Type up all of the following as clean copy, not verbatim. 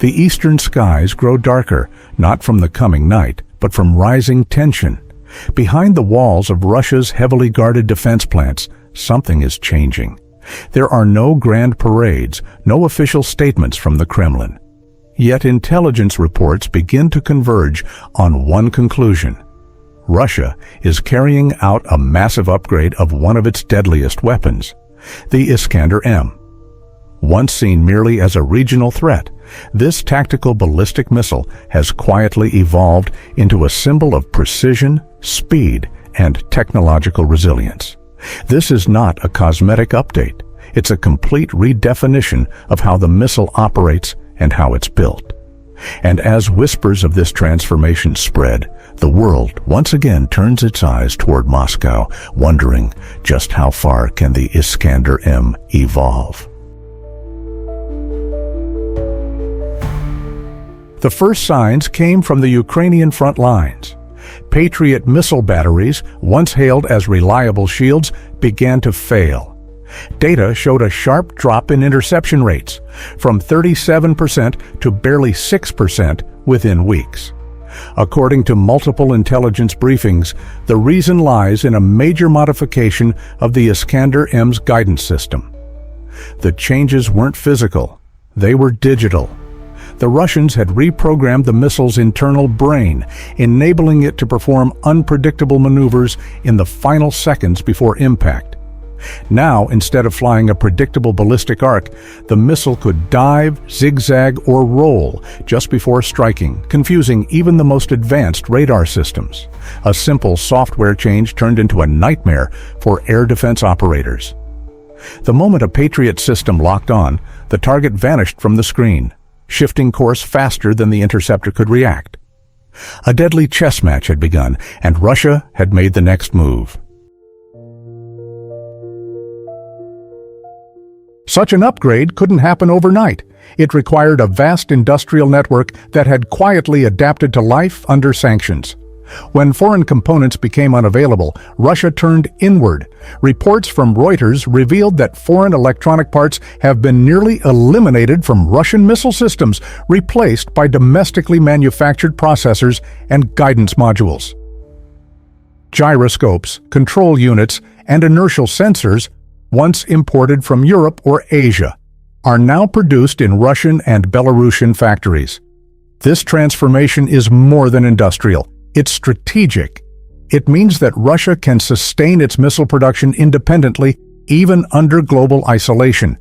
The eastern skies grow darker, not from the coming night, but from rising tension. Behind the walls of Russia's heavily guarded defense plants, something is changing. There are no grand parades, no official statements from the Kremlin. Yet intelligence reports begin to converge on one conclusion. Russia is carrying out a massive upgrade of one of its deadliest weapons, the Iskander-M. Once seen merely as a regional threat, this tactical ballistic missile has quietly evolved into a symbol of precision, speed, and technological resilience. This is not a cosmetic update. It's a complete redefinition of how the missile operates and how it's built. And as whispers of this transformation spread, the world once again turns its eyes toward Moscow, wondering just how far can the Iskander-M evolve. The first signs came from the Ukrainian front lines. Patriot missile batteries, once hailed as reliable shields, began to fail. Data showed a sharp drop in interception rates, from 37% to barely 6% within weeks. According to multiple intelligence briefings, the reason lies in a major modification of the Iskander-M's guidance system. The changes weren't physical, they were digital. The Russians had reprogrammed the missile's internal brain, enabling it to perform unpredictable maneuvers in the final seconds before impact. Now, instead of flying a predictable ballistic arc, the missile could dive, zigzag, or roll just before striking, confusing even the most advanced radar systems. A simple software change turned into a nightmare for air defense operators. The moment a Patriot system locked on, the target vanished from the screen, shifting course faster than the interceptor could react. A deadly chess match had begun, and Russia had made the next move. Such an upgrade couldn't happen overnight. It required a vast industrial network that had quietly adapted to life under sanctions. When foreign components became unavailable, Russia turned inward. Reports from Reuters revealed that foreign electronic parts have been nearly eliminated from Russian missile systems, replaced by domestically manufactured processors and guidance modules. Gyroscopes, control units, and inertial sensors, once imported from Europe or Asia, are now produced in Russian and Belarusian factories. This transformation is more than industrial. It's strategic. It means that Russia can sustain its missile production independently, even under global isolation.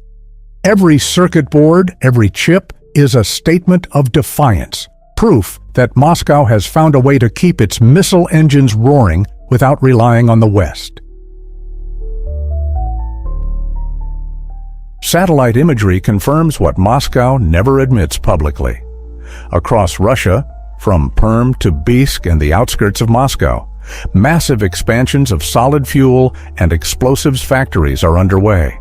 Every circuit board, every chip, is a statement of defiance, proof that Moscow has found a way to keep its missile engines roaring without relying on the West. Satellite imagery confirms what Moscow never admits publicly. Across Russia, from Perm to Bisk and the outskirts of Moscow, massive expansions of solid fuel and explosives factories are underway.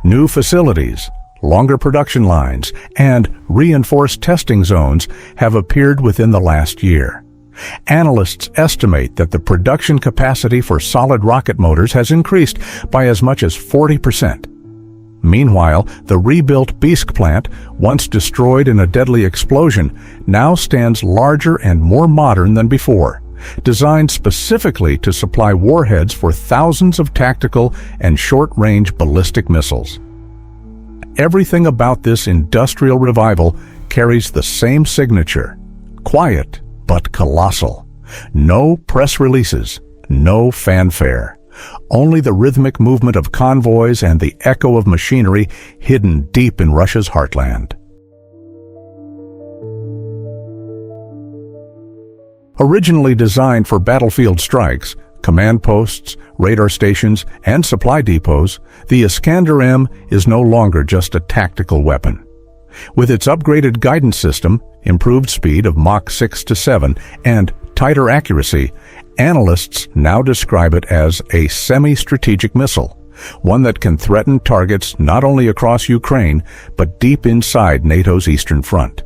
New facilities, longer production lines, and reinforced testing zones have appeared within the last year. Analysts estimate that the production capacity for solid rocket motors has increased by as much as 40%. Meanwhile, the rebuilt Bisk plant, once destroyed in a deadly explosion, now stands larger and more modern than before, designed specifically to supply warheads for thousands of tactical and short-range ballistic missiles. Everything about this industrial revival carries the same signature: quiet but colossal. No press releases, no fanfare. Only the rhythmic movement of convoys and the echo of machinery hidden deep in Russia's heartland. Originally designed for battlefield strikes, command posts, radar stations, and supply depots, the Iskander-M is no longer just a tactical weapon. With its upgraded guidance system, improved speed of Mach 6 to 7, and tighter accuracy, analysts now describe it as a semi-strategic missile, one that can threaten targets not only across Ukraine, but deep inside NATO's Eastern Front.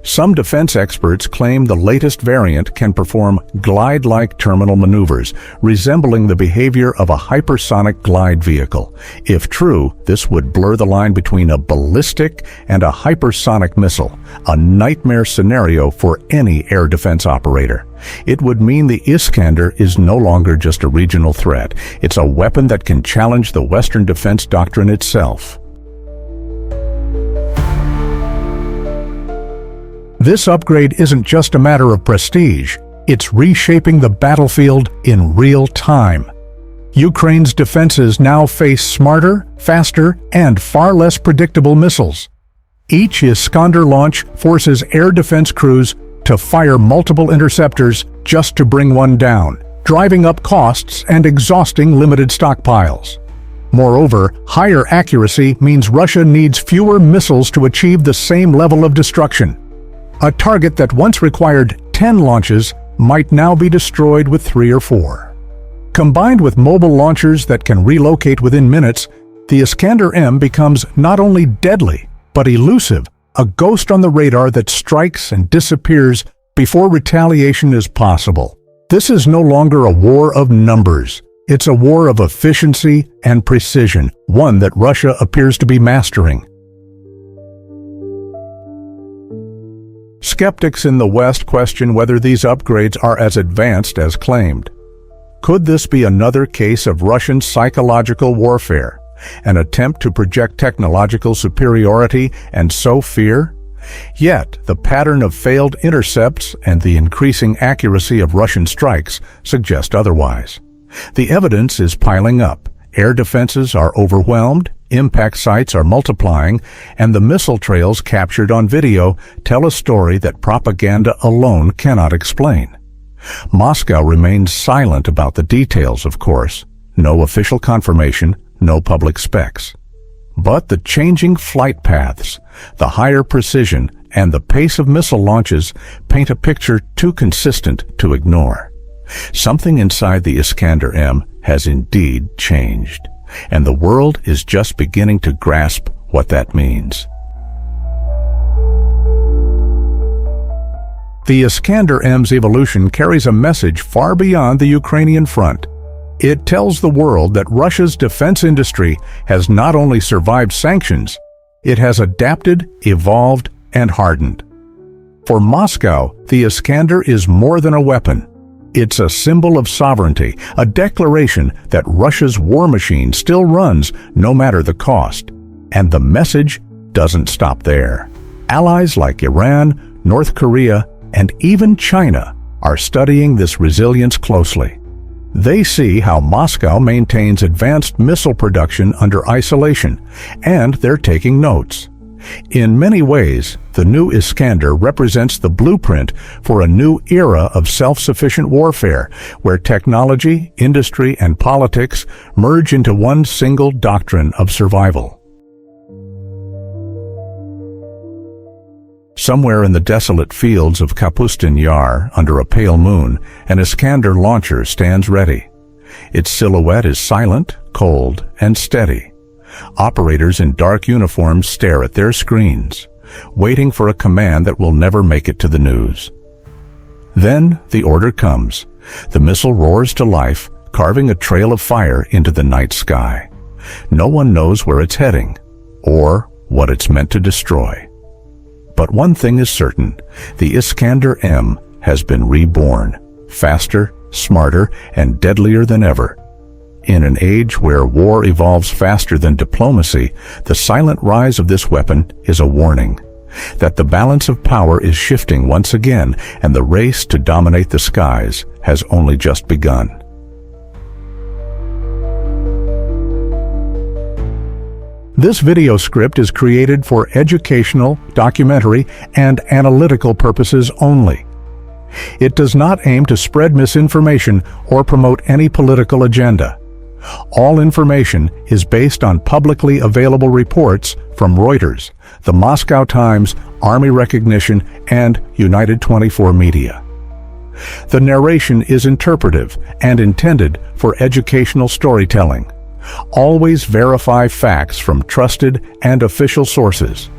Some defense experts claim the latest variant can perform glide-like terminal maneuvers, resembling the behavior of a hypersonic glide vehicle. If true, this would blur the line between a ballistic and a hypersonic missile, a nightmare scenario for any air defense operator. It would mean the Iskander is no longer just a regional threat. It's a weapon that can challenge the Western defense doctrine itself. This upgrade isn't just a matter of prestige, it's reshaping the battlefield in real time. Ukraine's defenses now face smarter, faster, and far less predictable missiles. Each Iskander launch forces air defense crews to fire multiple interceptors just to bring one down, driving up costs and exhausting limited stockpiles. Moreover, higher accuracy means Russia needs fewer missiles to achieve the same level of destruction. A target that once required 10 launches might now be destroyed with 3 or 4. Combined with mobile launchers that can relocate within minutes, the Iskander-M becomes not only deadly, but elusive, a ghost on the radar that strikes and disappears before retaliation is possible. This is no longer a war of numbers. It's a war of efficiency and precision, one that Russia appears to be mastering. Skeptics in the West question whether these upgrades are as advanced as claimed. Could this be another case of Russian psychological warfare, an attempt to project technological superiority and sow fear? Yet, the pattern of failed intercepts and the increasing accuracy of Russian strikes suggest otherwise. The evidence is piling up. Air defenses are overwhelmed, impact sites are multiplying, and the missile trails captured on video tell a story that propaganda alone cannot explain. Moscow remains silent about the details, of course. No official confirmation, no public specs. But the changing flight paths, the higher precision, and the pace of missile launches paint a picture too consistent to ignore. Something inside the Iskander-M has indeed changed, and the world is just beginning to grasp what that means. The Iskander-M's evolution carries a message far beyond the Ukrainian front. It tells the world that Russia's defense industry has not only survived sanctions, it has adapted, evolved, and hardened. For Moscow, the Iskander is more than a weapon. It's a symbol of sovereignty, a declaration that Russia's war machine still runs no matter the cost. And the message doesn't stop there. Allies like Iran, North Korea, and even China are studying this resilience closely. They see how Moscow maintains advanced missile production under isolation, and they're taking notes. In many ways, the new Iskander represents the blueprint for a new era of self-sufficient warfare, where technology, industry, and politics merge into one single doctrine of survival. Somewhere in the desolate fields of Kapustin Yar, under a pale moon, an Iskander launcher stands ready. Its silhouette is silent, cold, and steady. Operators in dark uniforms stare at their screens, waiting for a command that will never make it to the news. Then the order comes. The missile roars to life, carving a trail of fire into the night sky. No one knows where it's heading, or what it's meant to destroy. But one thing is certain, the Iskander-M has been reborn, faster, smarter, and deadlier than ever. In an age where war evolves faster than diplomacy, the silent rise of this weapon is a warning that the balance of power is shifting once again, and the race to dominate the skies has only just begun. This video script is created for educational, documentary, and analytical purposes only. It does not aim to spread misinformation or promote any political agenda. All information is based on publicly available reports from Reuters, the Moscow Times, Army Recognition, and United 24 Media. The narration is interpretive and intended for educational storytelling. Always verify facts from trusted and official sources.